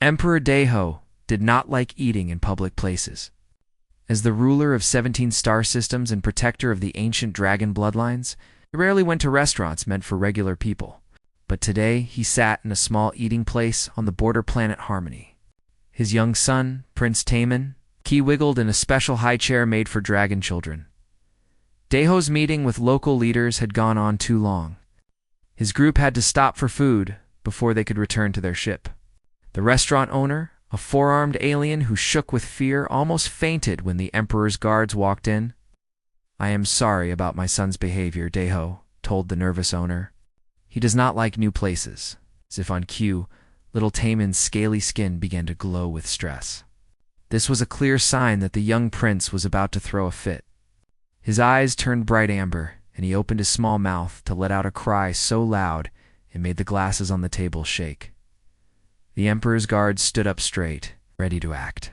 Emperor Daeho did not like eating in public places. As the ruler of 17 star systems and protector of the ancient dragon bloodlines, he rarely went to restaurants meant for regular people. But today, he sat in a small eating place on the border planet Harmony. His young son, Prince Taemin, wiggled in a special high chair made for dragon children. Daeho's meeting with local leaders had gone on too long. His group had to stop for food before they could return to their ship. The restaurant owner, a four-armed alien who shook with fear, almost fainted when the Emperor's guards walked in. "I am sorry about my son's behavior," Daeho told the nervous owner. "He does not like new places." As if on cue, little Taemin's scaly skin began to glow with stress. This was a clear sign that the young prince was about to throw a fit. His eyes turned bright amber, and he opened his small mouth to let out a cry so loud it made the glasses on the table shake. The Emperor's guards stood up straight, ready to act.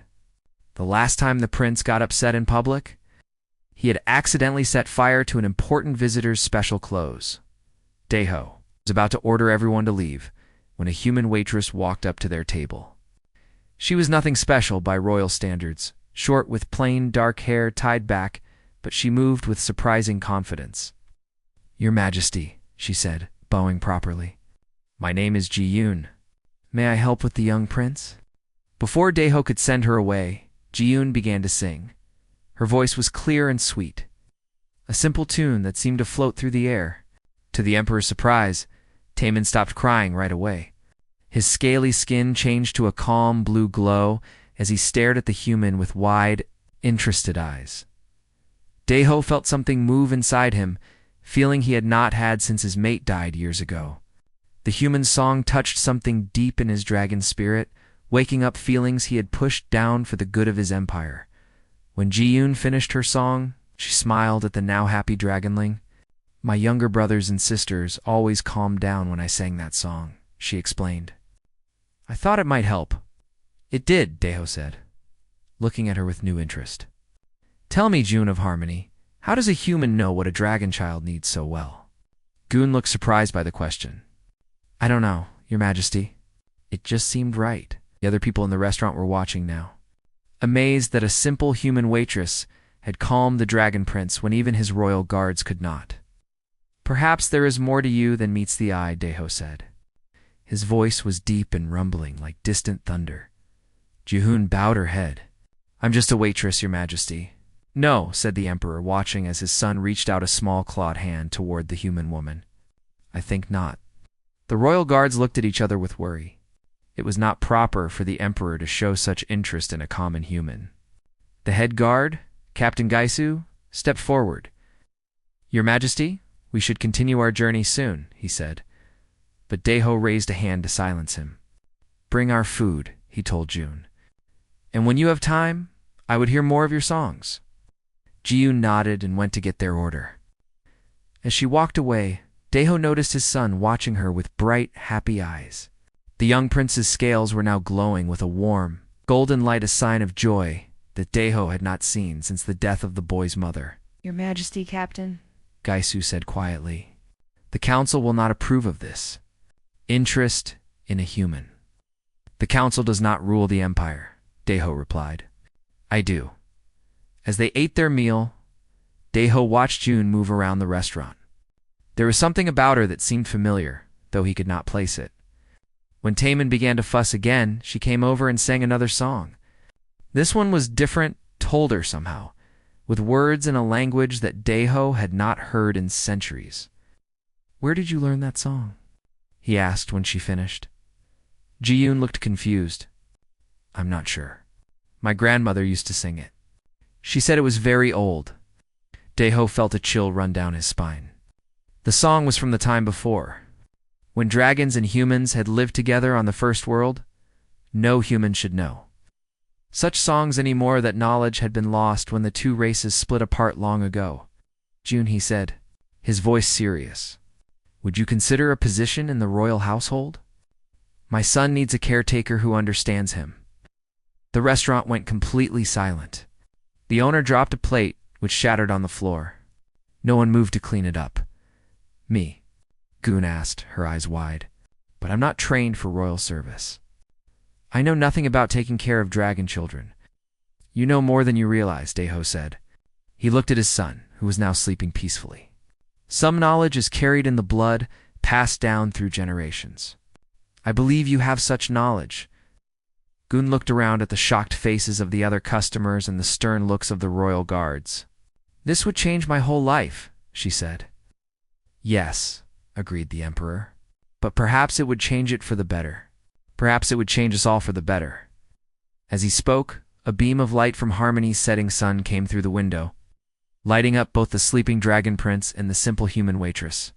The last time the prince got upset in public, he had accidentally set fire to an important visitor's special clothes. Daeho was about to order everyone to leave when a human waitress walked up to their table. She was nothing special by royal standards, short with plain dark hair tied back, but she moved with surprising confidence. "Your Majesty," she said, bowing properly. "My name is Ji-yoon. May I help with the young prince?" Before Daeho could send her away, Ji-yoon began to sing. Her voice was clear and sweet, a simple tune that seemed to float through the air. To the Emperor's surprise, Taemin stopped crying right away. His scaly skin changed to a calm blue glow as he stared at the human with wide, interested eyes. Daeho felt something move inside him, feeling he had not had since his mate died years ago. The human's song touched something deep in his dragon spirit, waking up feelings he had pushed down for the good of his empire. When Ji-yoon finished her song, she smiled at the now happy Dragonling. "My younger brothers and sisters always calmed down when I sang that song," she explained. "I thought it might help." "It did," Daeho said, looking at her with new interest. "Tell me, June of Harmony, how does a human know what a dragon child needs so well?" Goon looked surprised by the question. "I don't know, Your Majesty. It just seemed right." The other people in the restaurant were watching now, amazed that a simple human waitress had calmed the dragon prince when even his royal guards could not. "Perhaps there is more to you than meets the eye," Daeho said. His voice was deep and rumbling like distant thunder. Ji-yoon bowed her head. "I'm just a waitress, Your Majesty." "No," said the Emperor, watching as his son reached out a small clawed hand toward the human woman. "I think not." The royal guards looked at each other with worry. It was not proper for the Emperor to show such interest in a common human. The head guard, Captain Gaisu, stepped forward. "Your Majesty, we should continue our journey soon," he said. But Daeho raised a hand to silence him. "Bring our food," he told June. "And when you have time, I would hear more of your songs." Ji-yoon nodded and went to get their order. As she walked away, Daeho noticed his son watching her with bright, happy eyes. The young prince's scales were now glowing with a warm, golden light, a sign of joy that Daeho had not seen since the death of the boy's mother. "Your Majesty, Captain," Gaisu said quietly. "The council will not approve of this. Interest in a human." "The council does not rule the empire," Daeho replied. "I do." As they ate their meal, Daeho watched June move around the restaurant. There was something about her that seemed familiar, though he could not place it. When Taemin began to fuss again, she came over and sang another song. This one was different, told somehow, with words in a language that Daeho had not heard in centuries. "Where did you learn that song?" he asked when she finished. Ji-yoon looked confused. "I'm not sure. My grandmother used to sing it. She said it was very old." Daeho felt a chill run down his spine. The song was from the time before, when dragons and humans had lived together on the first world. No human should know such songs anymore. That knowledge had been lost when the two races split apart long ago. "June," he said, his voice serious, "would you consider a position in the royal household? My son needs a caretaker who understands him." The restaurant went completely silent. The owner dropped a plate, which shattered on the floor. No one moved to clean it up. "Me?" Goon asked, her eyes wide. "But I'm not trained for royal service." I know nothing about taking care of dragon children. You know more than you realize, Daho said. He looked at his son, who was now sleeping peacefully. Some knowledge is carried in the blood, passed down through generations. I believe you have such knowledge. Gun looked around at the shocked faces of the other customers and the stern looks of the royal guards. This would change my whole life, she said. Yes, agreed the emperor. But perhaps it would change it for the better. Perhaps it would change us all for the better. As he spoke, a beam of light from Harmony's setting sun came through the window, lighting up both the sleeping dragon prince and the simple human waitress.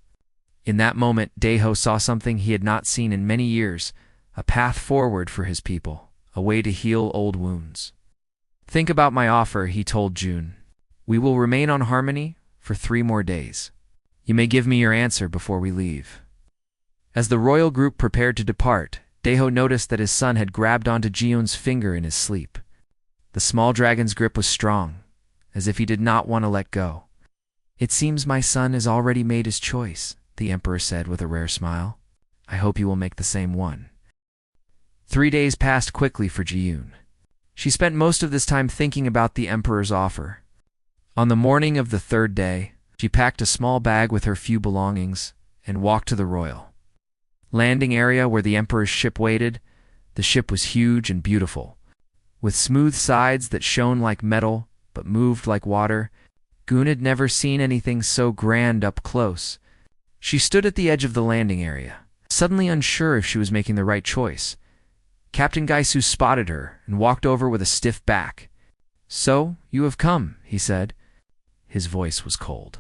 In that moment, Daho saw something he had not seen in many years, a path forward for his people, a way to heal old wounds. Think about my offer, he told June. We will remain on Harmony for 3 more days. You may give me your answer before we leave. As the royal group prepared to depart, Daho noticed that his son had grabbed onto Jion's finger in his sleep. The small dragon's grip was strong, as if he did not want to let go. It seems my son has already made his choice, the emperor said with a rare smile. I hope you will make the same one. 3 days passed quickly for Jiyoon. She spent most of this time thinking about the emperor's offer. On the morning of the 3rd day, she packed a small bag with her few belongings and walked to the royal landing area where the emperor's ship waited. The ship was huge and beautiful, with smooth sides that shone like metal but moved like water. Gun had never seen anything so grand up close. She stood at the edge of the landing area, suddenly unsure if she was making the right choice. Captain Gaisu spotted her and walked over with a stiff back. So, you have come, he said. His voice was cold.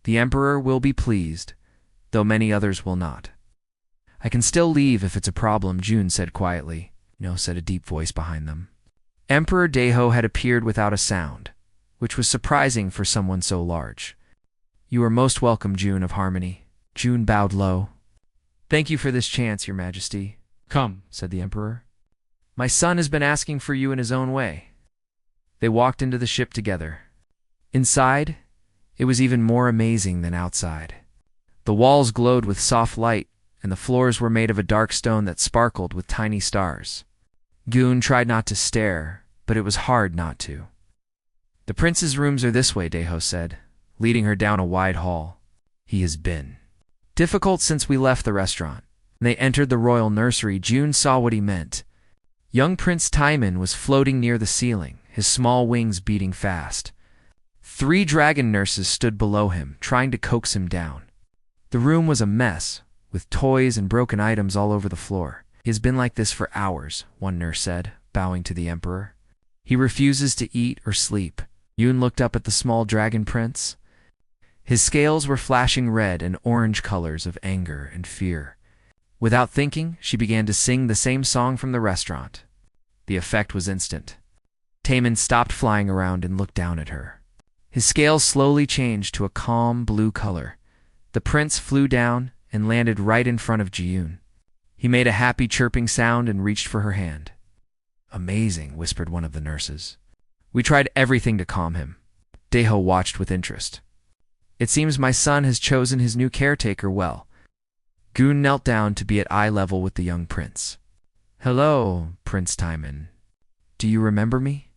The emperor will be pleased, though many others will not. I can still leave if it's a problem, June said quietly. No, said a deep voice behind them. Emperor Daho had appeared without a sound, which was surprising for someone so large. You are most welcome, June of Harmony. June bowed low. Thank you for this chance, Your Majesty. Come, said the emperor. My son has been asking for you in his own way. They walked into the ship together. Inside, it was even more amazing than outside. The walls glowed with soft light, and the floors were made of a dark stone that sparkled with tiny stars. Gun tried not to stare, but it was hard not to. The prince's rooms are this way, Daho said, leading her down a wide hall. He has been difficult since we left the restaurant. When they entered the royal nursery, June saw what he meant. Young Prince Timon was floating near the ceiling, his small wings beating fast. 3 dragon nurses stood below him, trying to coax him down. The room was a mess, with toys and broken items all over the floor. He has been like this for hours, one nurse said, bowing to the emperor. He refuses to eat or sleep. Yoon looked up at the small dragon prince. His scales were flashing red and orange colors of anger and fear. Without thinking, she began to sing the same song from the restaurant. The effect was instant. Taemin stopped flying around and looked down at her. His scales slowly changed to a calm blue color. The prince flew down and landed right in front of Jiyoon. He made a happy chirping sound and reached for her hand. Amazing, whispered one of the nurses. We tried everything to calm him. Daho watched with interest. It seems my son has chosen his new caretaker well. Gun knelt down to be at eye level with the young prince. Hello, Prince Timon. Do you remember me?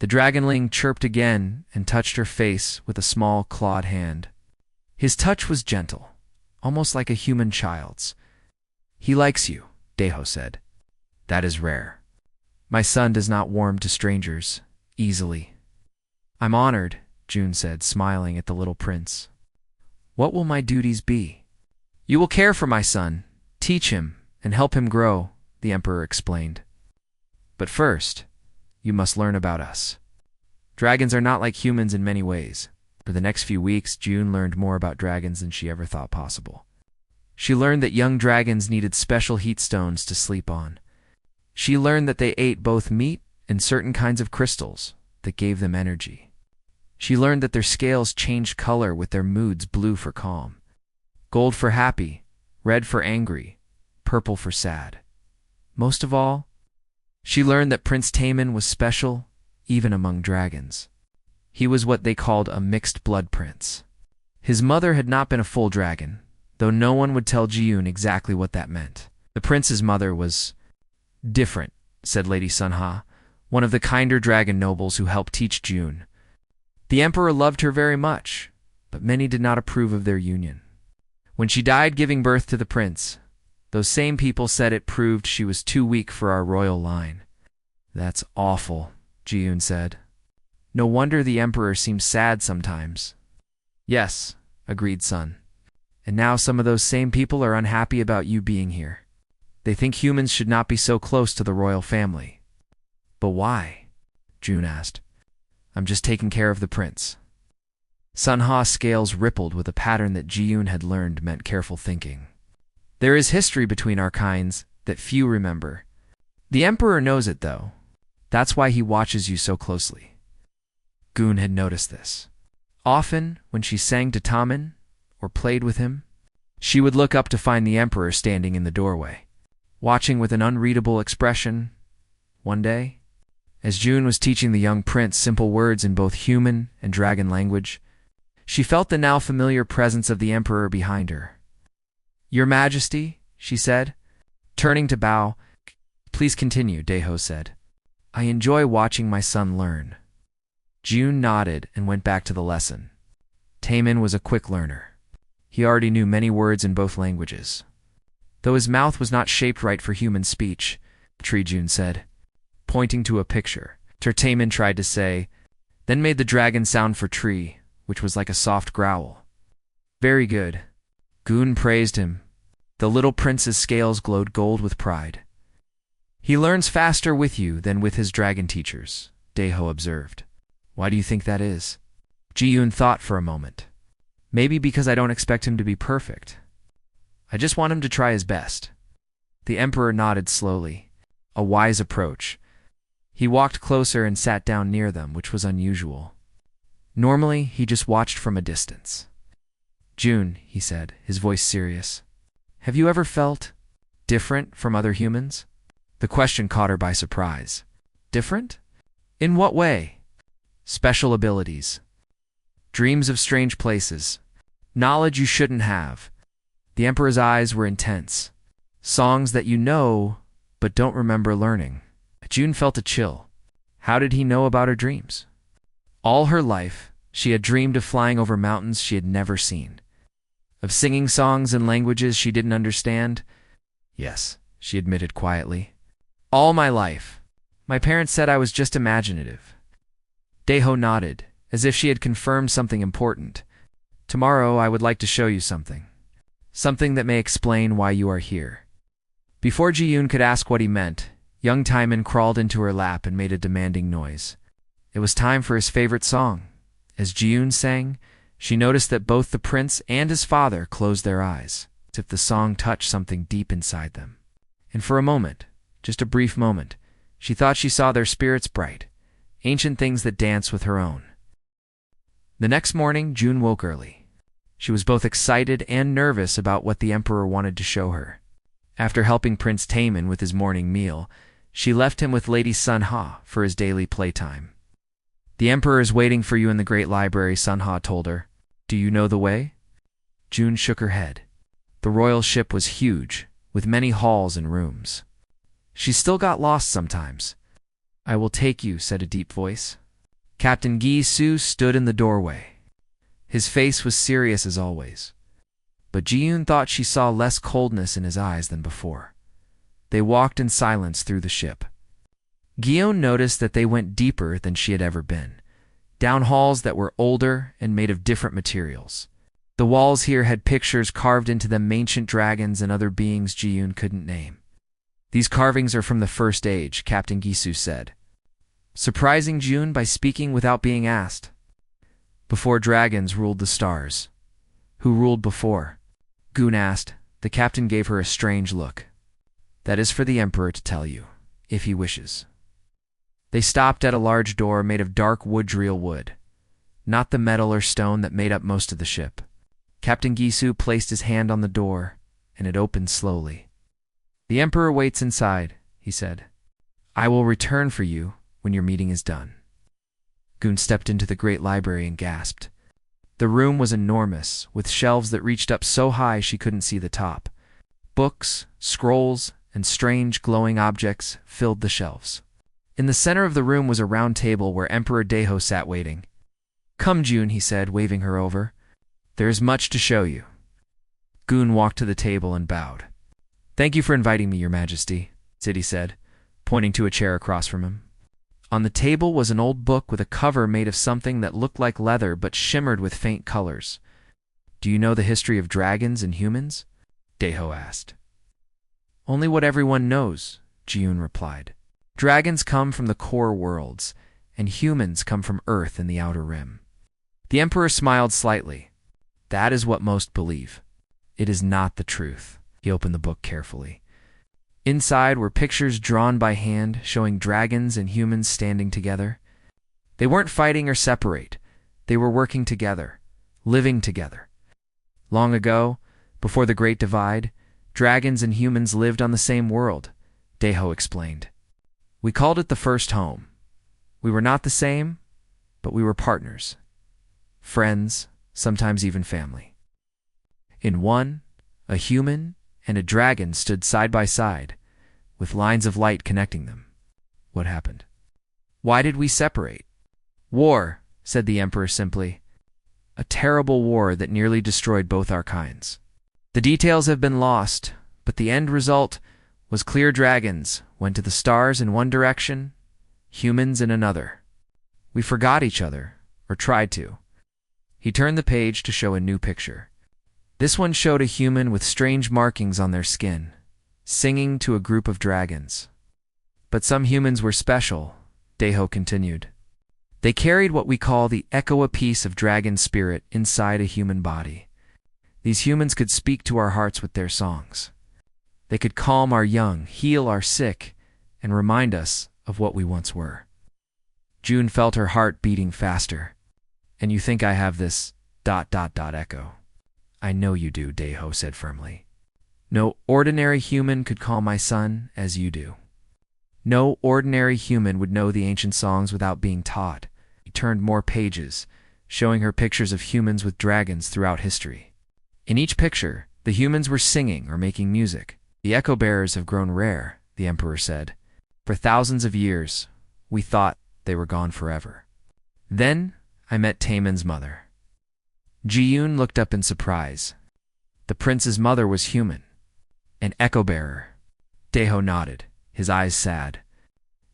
The Dragonling chirped again and touched her face with a small clawed hand. His touch was gentle, almost like a human child's. He likes you, Daho said. That is rare. My son does not warm to strangers easily. I'm honored, June said, smiling at the little prince. What will my duties be? You will care for my son, teach him, and help him grow, the emperor explained. But first, you must learn about us. Dragons are not like humans in many ways. For the next few weeks, June learned more about dragons than she ever thought possible. She learned that young dragons needed special heat stones to sleep on. She learned that they ate both meat and certain kinds of crystals that gave them energy. She learned that their scales changed color with their moods: blue for calm, gold for happy, red for angry, purple for sad. Most of all, she learned that Prince Taemin was special even among dragons. He was what they called a mixed blood prince. His mother had not been a full dragon, though no one would tell Jiyoon exactly what that meant. The prince's mother was different, said Lady Sunha, one of the kinder dragon nobles who helped teach June. The emperor loved her very much, but many did not approve of their union. When she died giving birth to the prince, those same people said it proved she was too weak for our royal line. That's awful, Jiyun said. No wonder the emperor seems sad sometimes. Yes, agreed Sun. And now some of those same people are unhappy about you being here. They think humans should not be so close to the royal family. But why? June asked. I'm just taking care of the prince. Sunha's scales rippled with a pattern that Jiyun had learned meant careful thinking. There is history between our kinds that few remember. The emperor knows it, though. That's why he watches you so closely. Gun had noticed this. Often, when she sang to Tamin, or played with him, she would look up to find the emperor standing in the doorway, watching with an unreadable expression. One day, as June was teaching the young prince simple words in both human and dragon language, she felt the now familiar presence of the emperor behind her. Your Majesty, she said, turning to bow. Please continue, Deho said. I enjoy watching my son learn. June nodded and went back to the lesson. Tamin was a quick learner. He already knew many words in both languages. Though his mouth was not shaped right for human speech, June said, pointing to a picture. Tamin tried to say, then made the dragon sound for tree, which was like a soft growl. Very good. Gun praised him. The little prince's scales glowed gold with pride. He learns faster with you than with his dragon teachers, Deho observed. Why do you think that is? Jiyun thought for a moment. Maybe because I don't expect him to be perfect. I just want him to try his best. The emperor nodded slowly. A wise approach. He walked closer and sat down near them, which was unusual. Normally, he just watched from a distance. June, he said, his voice serious. Have you ever felt different from other humans? The question caught her by surprise. Different? In what way? Special abilities. Dreams of strange places. Knowledge you shouldn't have. The emperor's eyes were intense. Songs that you know, but don't remember learning. June felt a chill. How did he know about her dreams? All her life, she had dreamed of flying over mountains she had never seen. Of singing songs in languages she didn't understand. Yes, she admitted quietly. All my life. My parents said I was just imaginative. Deho nodded, as if she had confirmed something important. Tomorrow I would like to show you something. Something that may explain why you are here. Before Jiyun could ask what he meant, young Tamin crawled into her lap and made a demanding noise. It was time for his favorite song. As Jiyun sang, she noticed that both the prince and his father closed their eyes, as if the song touched something deep inside them. And for a moment, just a brief moment, she thought she saw their spirits bright, ancient things that danced with her own. The next morning, June woke early. She was both excited and nervous about what the emperor wanted to show her. After helping Prince Tamin with his morning meal, she left him with Lady Sunha for his daily playtime. The emperor is waiting for you in the great library, Sunha told her. Do you know the way? June shook her head. The royal ship was huge, with many halls and rooms. She still got lost sometimes. I will take you, said a deep voice. Captain Gi Su stood in the doorway. His face was serious as always. But Jiyun thought she saw less coldness in his eyes than before. They walked in silence through the ship. Guillaume noticed that they went deeper than she had ever been, down halls that were older and made of different materials. The walls here had pictures carved into them, ancient dragons and other beings Jiyun couldn't name. These carvings are from the First Age, Captain Gisu said, surprising June by speaking without being asked. Before dragons ruled the stars. Who ruled before? Gun asked. The captain gave her a strange look. That is for the emperor to tell you, if he wishes. They stopped at a large door made of dark real wood, not the metal or stone that made up most of the ship. Captain Gisu placed his hand on the door, and it opened slowly. The emperor waits inside, he said. I will return for you when your meeting is done. Gun stepped into the great library and gasped. The room was enormous, with shelves that reached up so high she couldn't see the top. Books, scrolls, and strange, glowing objects filled the shelves. In the center of the room was a round table where Emperor Deho sat waiting. "Come, June," he said, waving her over. "There is much to show you." Goon walked to the table and bowed. "Thank you for inviting me, Your Majesty," City said, pointing to a chair across from him. On the table was an old book with a cover made of something that looked like leather but shimmered with faint colors. "Do you know the history of dragons and humans?" Deho asked. "Only what everyone knows," Jiyun replied. "Dragons come from the core worlds, and humans come from Earth and the Outer Rim." The Emperor smiled slightly. "That is what most believe. It is not the truth." He opened the book carefully. Inside were pictures drawn by hand showing dragons and humans standing together. They weren't fighting or separate. They were working together, living together. Long ago, before the Great Divide, dragons and humans lived on the same world, Deho explained. "We called it the first home. We were not the same, but we were partners, friends, sometimes even family. In one, a human and a dragon stood side by side, with lines of light connecting them." "What happened? Why did we separate?" "War," said the Emperor simply. "A terrible war that nearly destroyed both our kinds. The details have been lost, but the end result was clear. Dragons went to the stars in one direction, humans in another. We forgot each other, or tried to." He turned the page to show a new picture. This one showed a human with strange markings on their skin, singing to a group of dragons. "But some humans were special," Deho continued. "They carried what we call the echo, a piece of dragon spirit inside a human body. These humans could speak to our hearts with their songs. They could calm our young, heal our sick, and remind us of what we once were." June felt her heart beating faster. "And you think I have this ... echo?" "I know you do," Deho said firmly. "No ordinary human could call my son as you do. No ordinary human would know the ancient songs without being taught." He turned more pages, showing her pictures of humans with dragons throughout history. In each picture, the humans were singing or making music. "The echo bearers have grown rare," the Emperor said. "For thousands of years, we thought they were gone forever. Then I met Taemin's mother." Jiyun looked up in surprise. The prince's mother was human. "An echo bearer." Deho nodded, his eyes sad.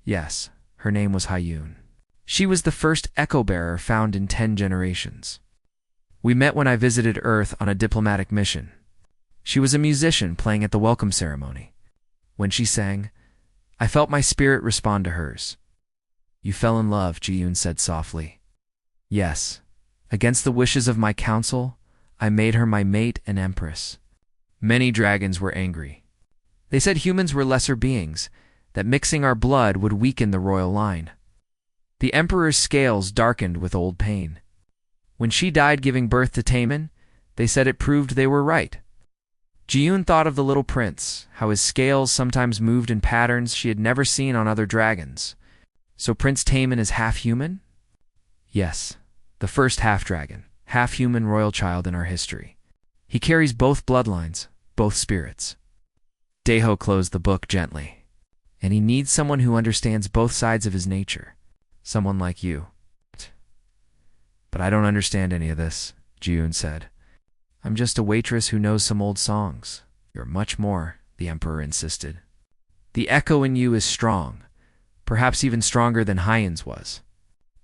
"Yes, her name was Hyun. She was the first echo bearer found in 10 generations. We met when I visited Earth on a diplomatic mission. She was a musician playing at the welcome ceremony. When she sang, I felt my spirit respond to hers." "You fell in love," Jiyun said softly. "Yes. Against the wishes of my council, I made her my mate and empress. Many dragons were angry. They said humans were lesser beings, that mixing our blood would weaken the royal line. The emperor's scales darkened with old pain. When she died giving birth to Taemin, they said it proved they were right." Jiyun thought of the little prince, how his scales sometimes moved in patterns she had never seen on other dragons. "So Prince Taemin is half-human?" "Yes. The first half-dragon, half-human royal child in our history. He carries both bloodlines, both spirits." Deho closed the book gently. "And he needs someone who understands both sides of his nature. Someone like you." "But I don't understand any of this," Jiyun said. "I'm just a waitress who knows some old songs." "You're much more," the Emperor insisted. "The echo in you is strong, perhaps even stronger than Hyun's was.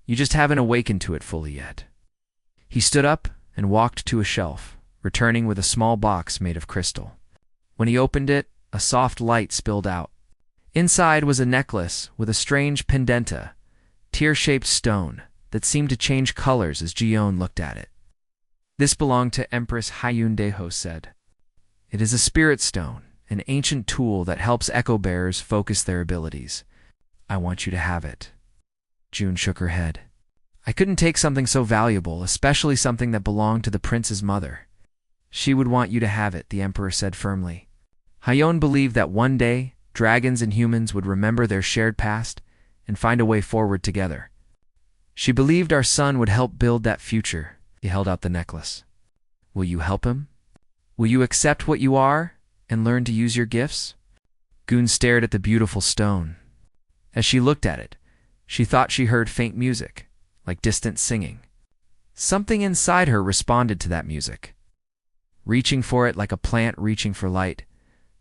You just haven't awakened to it fully yet." He stood up and walked to a shelf, returning with a small box made of crystal. When he opened it, a soft light spilled out. Inside was a necklace with a strange pendenta, tear-shaped stone, that seemed to change colors as Jiyun looked at it. "This belonged to Empress Hyun," Deho said. "It is a spirit stone, an ancient tool that helps echo bearers focus their abilities. I want you to have it." June shook her head. "I couldn't take something so valuable, especially something that belonged to the prince's mother." "She would want you to have it," the Emperor said firmly. Hyun believed that one day, dragons and humans would remember their shared past and find a way forward together. She believed our son would help build that future. He held out the necklace. "Will you help him? Will you accept what you are and learn to use your gifts?" Goon stared at the beautiful stone. As she looked at it, she thought she heard faint music, like distant singing. Something inside her responded to that music. Reaching for it like a plant reaching for light,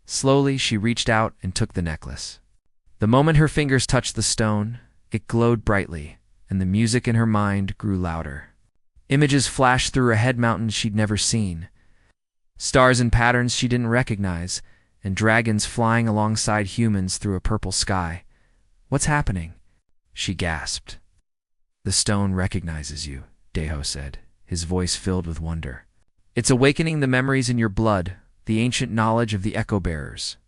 slowly she reached out and took the necklace. The moment her fingers touched the stone, it glowed brightly, and the music in her mind grew louder. Images flashed through her head, mountains she'd never seen, stars and patterns she didn't recognize, and dragons flying alongside humans through a purple sky. "What's happening?" she gasped. "The stone recognizes you," Deho said, his voice filled with wonder. "It's awakening the memories in your blood, the ancient knowledge of the Echo Bearers."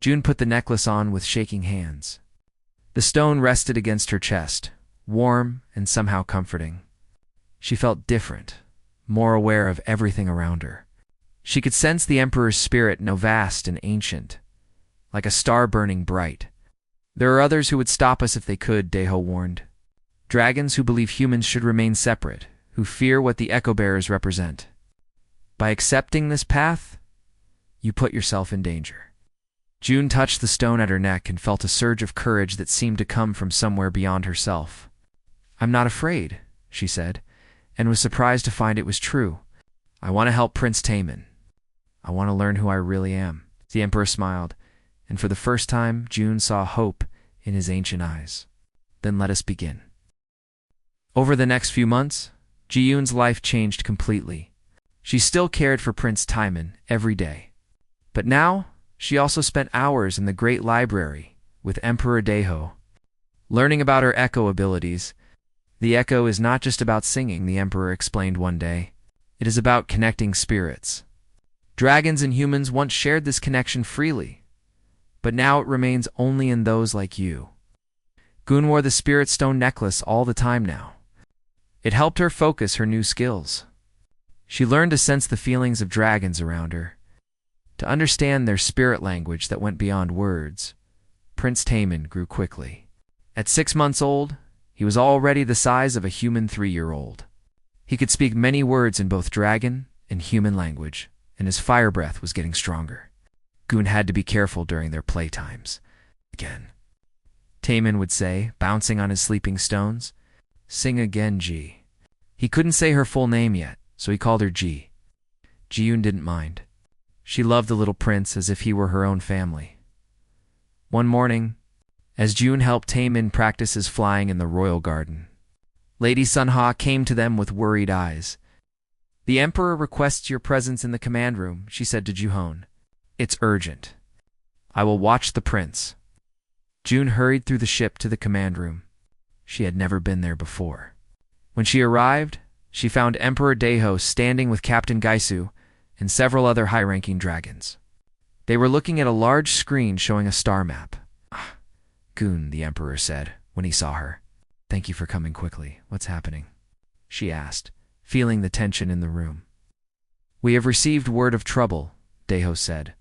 June put the necklace on with shaking hands. The stone rested against her chest, warm and somehow comforting. She felt different, more aware of everything around her. She could sense the Emperor's spirit, now vast and ancient, like a star burning bright. "There are others who would stop us if they could," Deho warned. "Dragons who believe humans should remain separate, who fear what the Echo Bearers represent. By accepting this path, you put yourself in danger." June touched the stone at her neck and felt a surge of courage that seemed to come from somewhere beyond herself. "I'm not afraid," she said, and was surprised to find it was true. "I want to help Prince Taman. I want to learn who I really am." The Emperor smiled, and for the first time, June saw hope in his ancient eyes. "Then let us begin." Over the next few months, Ji-yoon's life changed completely. She still cared for Prince Taman every day. But now, she also spent hours in the Great Library with Emperor Deho, learning about her echo abilities. "The echo is not just about singing," the Emperor explained one day. "It is about connecting spirits. Dragons and humans once shared this connection freely, but now it remains only in those like you." Goon wore the Spirit Stone necklace all the time now. It helped her focus her new skills. She learned to sense the feelings of dragons around her, to understand their spirit language that went beyond words. Prince Taman grew quickly. At 6 months old, he was already the size of a human 3-year-old. He could speak many words in both dragon and human language, and his fire breath was getting stronger. Goon had to be careful during their playtimes. "Again," Taman would say, bouncing on his sleeping stones. "Sing again, Ji." He couldn't say her full name yet, so he called her Ji. Ji-yoon didn't mind. She loved the little prince as if he were her own family. One morning, as June helped Taman practice his flying in the royal garden, Lady Sunha came to them with worried eyes. "The Emperor requests your presence in the command room," she said to Juhon. "It's urgent. I will watch the prince." June hurried through the ship to the command room. She had never been there before. When she arrived, she found Emperor Deho standing with Captain Gaisu and several other high-ranking dragons. They were looking at a large screen showing a star map. "Ah, Goon," the Emperor said when he saw her. "Thank you for coming quickly. What's happening?" she asked, feeling the tension in the room. "We have received word of trouble," Deho said.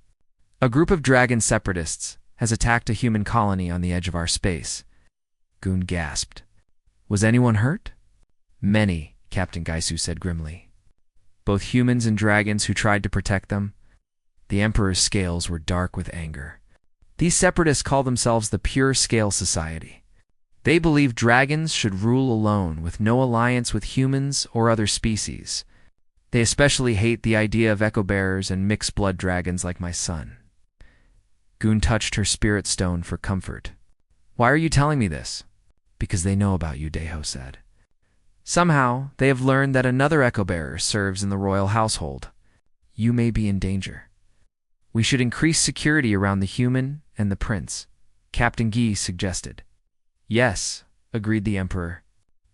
"A group of dragon separatists has attacked a human colony on the edge of our space." Goon gasped. "Was anyone hurt?" "Many," Captain Gaisu said grimly. "Both humans and dragons who tried to protect them." The Emperor's scales were dark with anger. "These separatists call themselves the Pure Scale Society. They believe dragons should rule alone, with no alliance with humans or other species. They especially hate the idea of echo bearers and mixed blood dragons like my son." Goon touched her spirit stone for comfort. "Why are you telling me this?" "Because they know about you," Deho said. "Somehow, they have learned that another echo bearer serves in the royal household. You may be in danger. We should increase security around the human and the prince," Captain Gi suggested. "Yes," agreed the Emperor.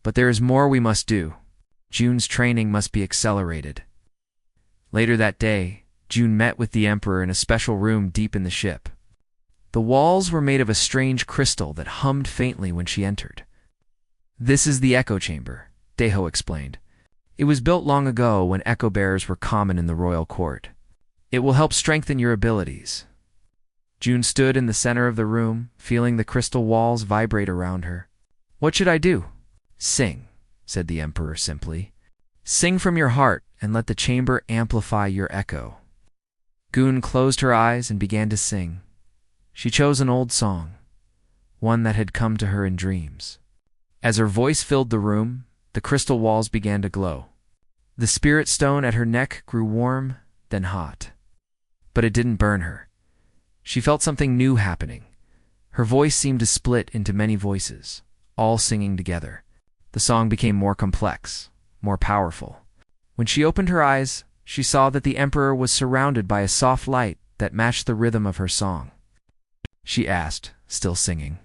"But there is more we must do. June's training must be accelerated." Later that day, June met with the Emperor in a special room deep in the ship. The walls were made of a strange crystal that hummed faintly when she entered. "This is the echo chamber," Deho explained. "It was built long ago when echo bearers were common in the royal court. It will help strengthen your abilities." June stood in the center of the room, feeling the crystal walls vibrate around her. "What should I do?" "Sing," said the Emperor simply. "Sing from your heart and let the chamber amplify your echo." Goon closed her eyes and began to sing. She chose an old song, one that had come to her in dreams. As her voice filled the room, the crystal walls began to glow. The spirit stone at her neck grew warm, then hot. But it didn't burn her. She felt something new happening. Her voice seemed to split into many voices, all singing together. The song became more complex, more powerful. When she opened her eyes, she saw that the Emperor was surrounded by a soft light that matched the rhythm of her song. She asked, still singing.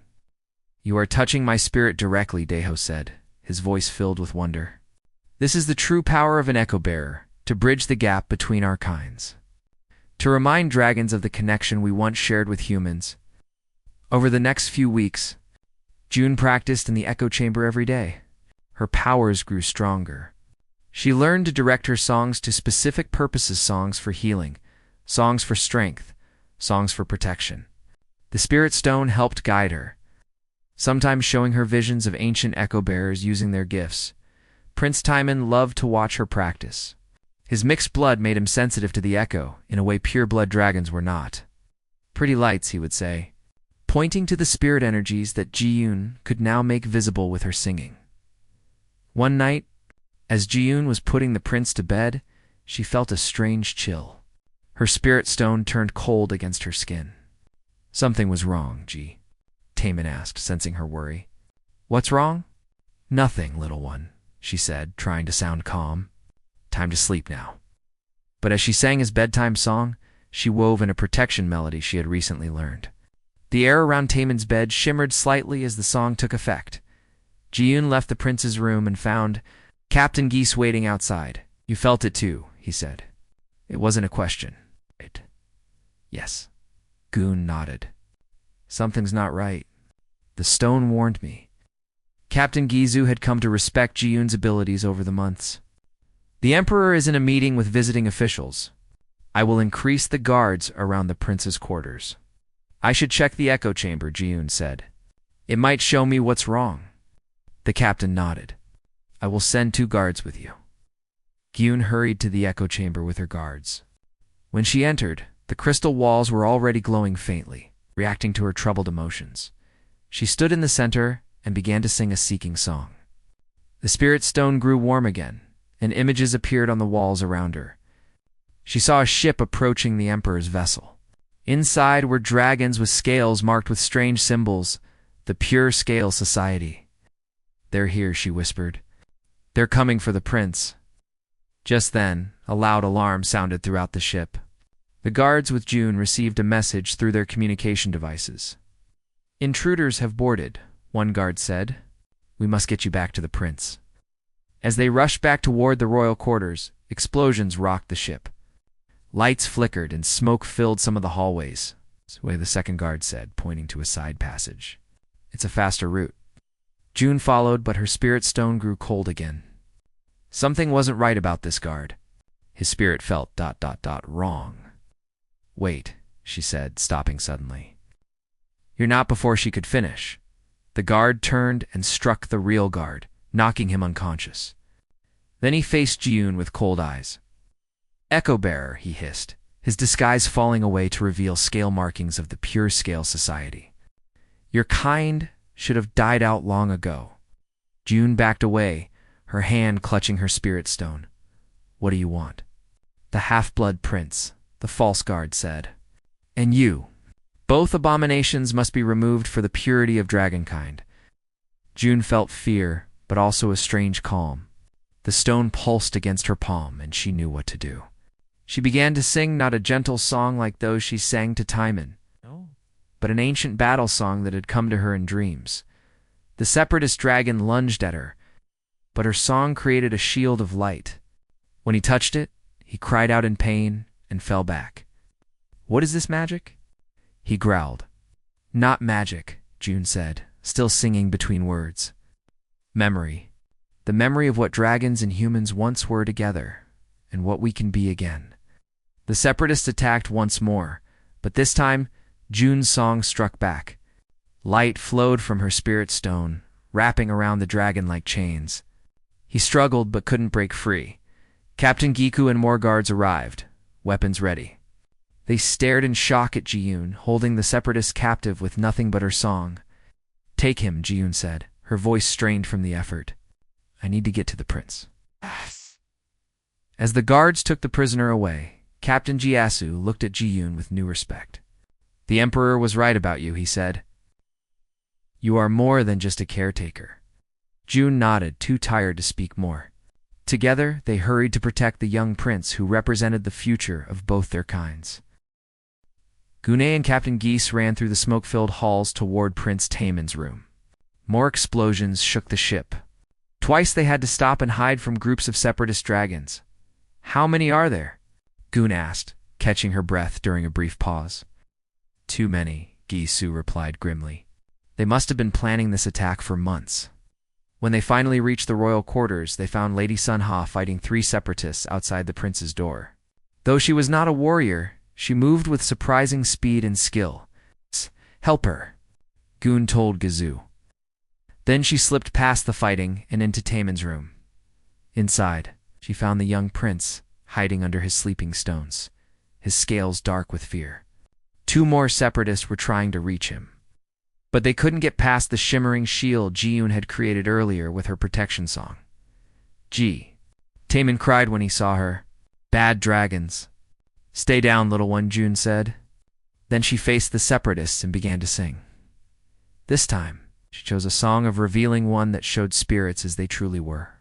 "You are touching my spirit directly," Deho said, his voice filled with wonder. "This is the true power of an echo bearer, to bridge the gap between our kinds. To remind dragons of the connection we once shared with humans." Over the next few weeks, June practiced in the echo chamber every day. Her powers grew stronger. She learned to direct her songs to specific purposes: songs for healing, songs for strength, songs for protection. The spirit stone helped guide her, sometimes showing her visions of ancient echo bearers using their gifts. Prince Timon loved to watch her practice. His mixed blood made him sensitive to the echo in a way pure-blood dragons were not. "Pretty lights," he would say, pointing to the spirit energies that Ji-yoon could now make visible with her singing. One night, as Ji-yoon was putting the prince to bed, she felt a strange chill. Her spirit stone turned cold against her skin. "Something was wrong, Ji," Timon asked, sensing her worry. "What's wrong?" "Nothing, little one," she said, trying to sound calm. "Time to sleep now." But as she sang his bedtime song, she wove in a protection melody she had recently learned. The air around Timon's bed shimmered slightly as the song took effect. Ji-yoon left the prince's room and found Captain Geese waiting outside. "You felt it too," he said. "It wasn't a question, right?" "Yes." Goon nodded. "Something's not right. The stone warned me." Captain Gizu had come to respect Ji-yoon's abilities over the months. "The Emperor is in a meeting with visiting officials. I will increase the guards around the prince's quarters." "I should check the echo chamber," Ji-yoon said. "It might show me what's wrong." The captain nodded. "I will send 2 guards with you." Gi-yoon hurried to the echo chamber with her guards. When she entered, the crystal walls were already glowing faintly, reacting to her troubled emotions. She stood in the center and began to sing a seeking song. The spirit stone grew warm again, and images appeared on the walls around her. She saw a ship approaching the Emperor's vessel. Inside were dragons with scales marked with strange symbols, the Pure Scale Society. "They're here," she whispered. "They're coming for the prince." Just then, a loud alarm sounded throughout the ship. The guards with June received a message through their communication devices. "Intruders have boarded," one guard said. "We must get you back to the prince." As they rushed back toward the royal quarters, explosions rocked the ship. Lights flickered and smoke filled some of the hallways. "That's the way," the second guard said, pointing to a side passage. "It's a faster route." June followed, but her spirit stone grew cold again. Something wasn't right about this guard. His spirit felt ... wrong. "Wait," she said, stopping suddenly. "You're not," before she could finish. The guard turned and struck the real guard, knocking him unconscious. Then he faced Ji-yoon with cold eyes. "Echo Bearer," he hissed, his disguise falling away to reveal scale markings of the Pure Scale Society. "Your kind should have died out long ago." June backed away, her hand clutching her spirit stone. "What do you want?" "The half-blood prince," the false guard said. "And you. Both abominations must be removed for the purity of dragonkind." June felt fear, but also a strange calm. The stone pulsed against her palm, and she knew what to do. She began to sing not a gentle song like those she sang to Timon, but an ancient battle song that had come to her in dreams. The separatist dragon lunged at her, but her song created a shield of light. When he touched it, he cried out in pain and fell back. "What is this magic?" he growled. "Not magic," June said, still singing between words. "Memory. The memory of what dragons and humans once were together, and what we can be again." The separatists attacked once more, but this time, June's song struck back. Light flowed from her spirit stone, wrapping around the dragon like chains. He struggled but couldn't break free. Captain Giku and more guards arrived, weapons ready. They stared in shock at Ji-yoon, holding the separatists captive with nothing but her song. "Take him," Ji-yoon said, her voice strained from the effort. "I need to get to the prince." As the guards took the prisoner away, Captain Ji-asu looked at Ji-yoon with new respect. "The emperor was right about you," he said. "You are more than just a caretaker." Ji-yoon nodded, too tired to speak more. Together, they hurried to protect the young prince who represented the future of both their kinds. Gune and Captain Geese ran through the smoke-filled halls toward Prince Taemin's room. More explosions shook the ship. Twice they had to stop and hide from groups of separatist dragons. "How many are there?" Gune asked, catching her breath during a brief pause. "Too many," Gi-su replied grimly. "They must have been planning this attack for months." When they finally reached the royal quarters, they found Lady Sun-ha fighting 3 separatists outside the prince's door. Though she was not a warrior, she moved with surprising speed and skill. "Help her," Gun told Gizu. Then she slipped past the fighting and into Taemin's room. Inside, she found the young prince hiding under his sleeping stones, his scales dark with fear. 2 more separatists were trying to reach him, but they couldn't get past the shimmering shield Ji-yoon had created earlier with her protection song. "Ji," Taemin cried when he saw her. "Bad dragons." "Stay down, little one," June said. Then she faced the separatists and began to sing. This time, she chose a song of revealing one that showed spirits as they truly were.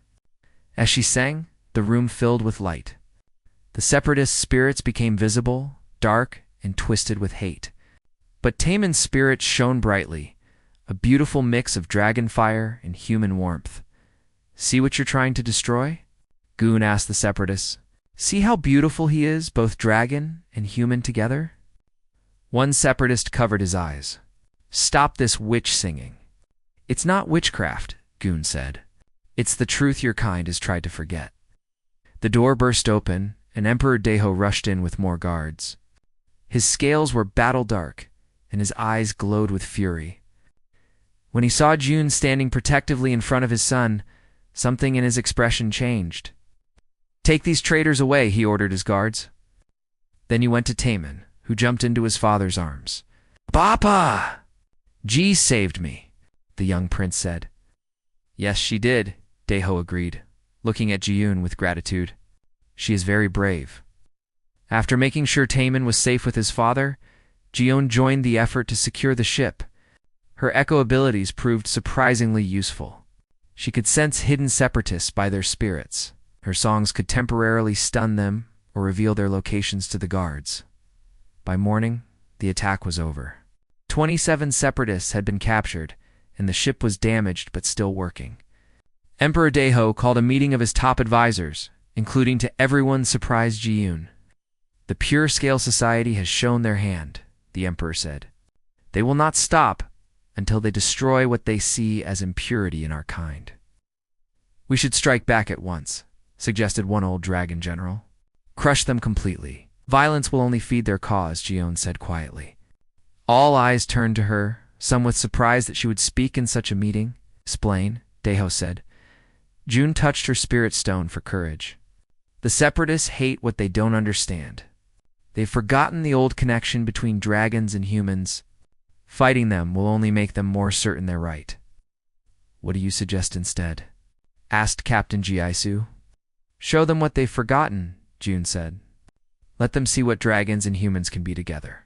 As she sang, the room filled with light. The separatist spirits became visible, dark, and twisted with hate. But Taemin's spirit shone brightly, a beautiful mix of dragon fire and human warmth. "See what you're trying to destroy?" Gun asked the separatists. "See how beautiful he is, both dragon and human together?" One separatist covered his eyes. "Stop this witch singing." "It's not witchcraft," Gun said. "It's the truth your kind has tried to forget." The door burst open, and Emperor Daeho rushed in with more guards. His scales were battle-dark, and his eyes glowed with fury. When he saw June standing protectively in front of his son, something in his expression changed. "Take these traitors away," he ordered his guards. Then he went to Taemin, who jumped into his father's arms. "Papa!" "Ji saved me," the young prince said. "Yes, she did," Daeho agreed, looking at Ji-yoon with gratitude. "She is very brave." After making sure Taemin was safe with his father, Ji-yoon joined the effort to secure the ship. Her echo abilities proved surprisingly useful. She could sense hidden separatists by their spirits. Her songs could temporarily stun them or reveal their locations to the guards. By morning, the attack was over. 27 separatists had been captured, and the ship was damaged but still working. Emperor Daeho called a meeting of his top advisors, including to everyone's surprised Ji-yoon. "The Pure Scale Society has shown their hand," the emperor said. "They will not stop until they destroy what they see as impurity in our kind." "We should strike back at once," suggested one old dragon general. "Crush them completely. Violence will only feed their cause," Ji-yoon said quietly. All eyes turned to her, some with surprise that she would speak in such a meeting. "Explain," Daeho said. June touched her spirit stone for courage. "The separatists hate what they don't understand. They've forgotten the old connection between dragons and humans. Fighting them will only make them more certain they're right." "What do you suggest instead?" asked Captain Ji-asu. "Show them what they've forgotten," June said. "Let them see what dragons and humans can be together."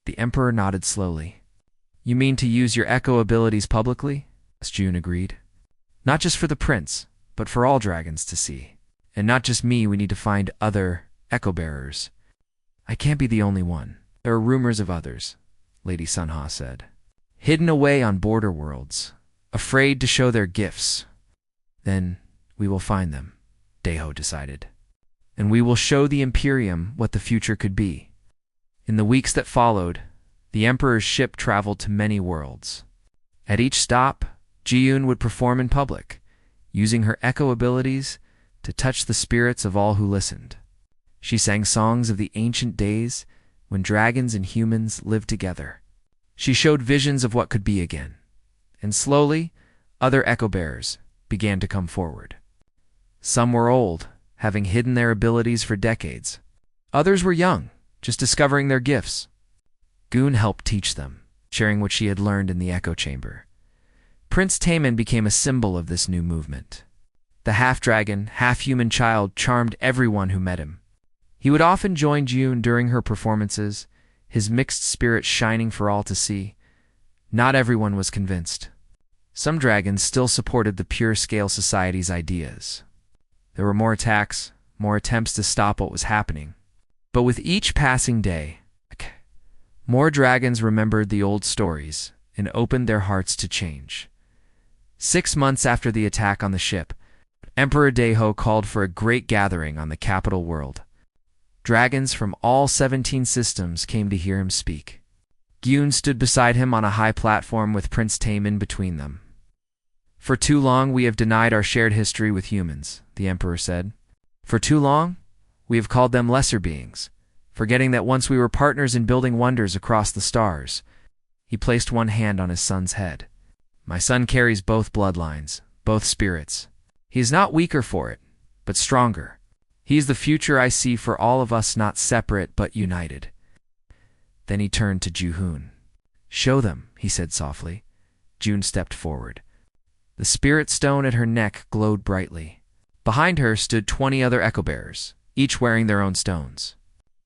The emperor nodded slowly. "You mean to use your echo abilities publicly?" June agreed. "Not just for the prince, but for all dragons to see. And not just me, we need to find other echo bearers. I can't be the only one. There are rumors of others," Lady Sun-ha said. "Hidden away on border worlds, afraid to show their gifts." "Then we will find them," Daeho decided. "And we will show the Imperium what the future could be." In the weeks that followed, the Emperor's ship traveled to many worlds. At each stop, Ji-yoon would perform in public, using her echo abilities to touch the spirits of all who listened. She sang songs of the ancient days when dragons and humans lived together. She showed visions of what could be again. And slowly, other echo bearers began to come forward. Some were old, having hidden their abilities for decades. Others were young, just discovering their gifts. Goon helped teach them, sharing what she had learned in the echo chamber. Prince Taman became a symbol of this new movement. The half-dragon, half-human child charmed everyone who met him. He would often join June during her performances, his mixed spirit shining for all to see. Not everyone was convinced. Some dragons still supported the pure-scale society's ideas. There were more attacks, more attempts to stop what was happening. But with each passing day, more dragons remembered the old stories and opened their hearts to change. 6 months after the attack on the ship, Emperor Deho called for a great gathering on the capital world. Dragons from all 17 systems came to hear him speak. Gyun stood beside him on a high platform with Prince Taman between them. "For too long we have denied our shared history with humans," the Emperor said. "For too long, we have called them lesser beings, forgetting that once we were partners in building wonders across the stars." He placed one hand on his son's head. "My son carries both bloodlines, both spirits. He is not weaker for it, but stronger. He is the future I see for all of us, not separate but united." Then he turned to Ju-hoon. "Show them," he said softly. June stepped forward. The spirit stone at her neck glowed brightly. Behind her stood 20 other echo bearers, each wearing their own stones.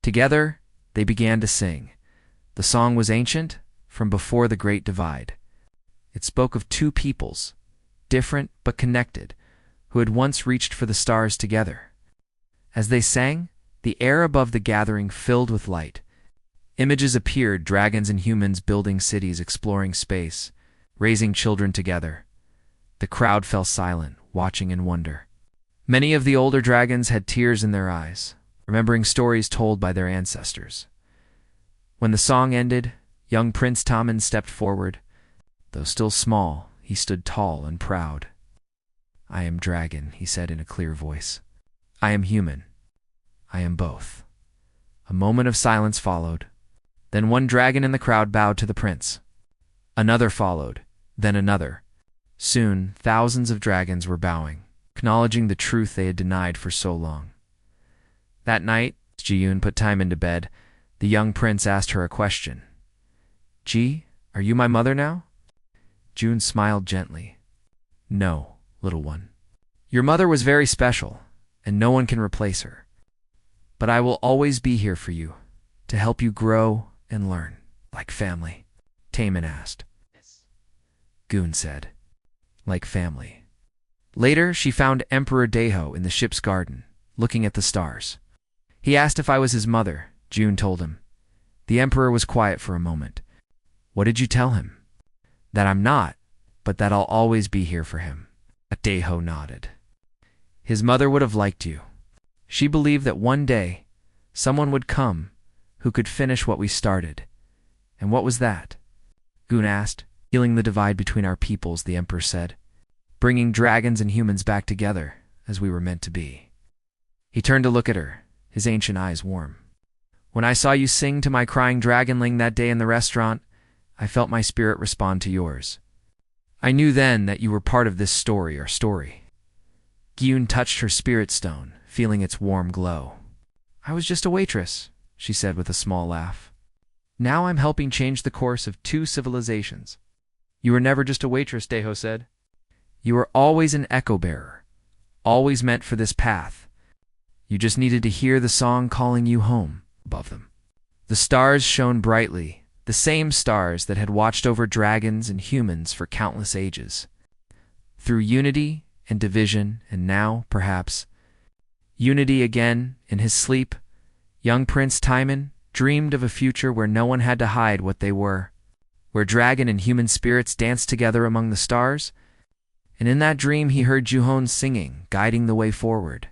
Together, they began to sing. The song was ancient, from before the Great Divide. It spoke of two peoples, different but connected, who had once reached for the stars together. As they sang, the air above the gathering filled with light. Images appeared, dragons and humans building cities, exploring space, raising children together. The crowd fell silent, watching in wonder. Many of the older dragons had tears in their eyes, remembering stories told by their ancestors. When the song ended, young Prince Taman stepped forward. Though still small, he stood tall and proud. "I am dragon," he said in a clear voice. "I am human. I am both." A moment of silence followed. Then one dragon in the crowd bowed to the prince. Another followed, then another. Soon, thousands of dragons were bowing, acknowledging the truth they had denied for so long. That night, as Ji-yoon put Taemin to bed, the young prince asked her a question. "Ji, are you my mother now?" June smiled gently. "No, little one. Your mother was very special, and no one can replace her. But I will always be here for you, to help you grow and learn, like family." Taemin asked. Goon said, "Like family." Later, she found Emperor Deho in the ship's garden, looking at the stars. He asked if I was his mother. June told him. The Emperor was quiet for a moment. "What did you tell him?" "That I'm not, but that I'll always be here for him." Deho nodded. "His mother would have liked you. She believed that one day, someone would come who could finish what we started." "And what was that?" Goon asked. "Healing the divide between our peoples," the Emperor said. "Bringing dragons and humans back together, as we were meant to be." He turned to look at her, his ancient eyes warm. "When I saw you sing to my crying Dragonling that day in the restaurant, I felt my spirit respond to yours. I knew then that you were part of this story, our story." Gyun touched her spirit stone, feeling its warm glow. "I was just a waitress," she said with a small laugh. "Now I'm helping change the course of 2 civilizations." "You were never just a waitress," Deho said. "You were always an echo bearer, always meant for this path. You just needed to hear the song calling you home above them." The stars shone brightly, the same stars that had watched over dragons and humans for countless ages. Through unity and division, and now, perhaps, unity again, in his sleep, young Prince Taemin dreamed of a future where no one had to hide what they were, where dragon and human spirits danced together among the stars. And in that dream he heard Ju-hoon singing, guiding the way forward.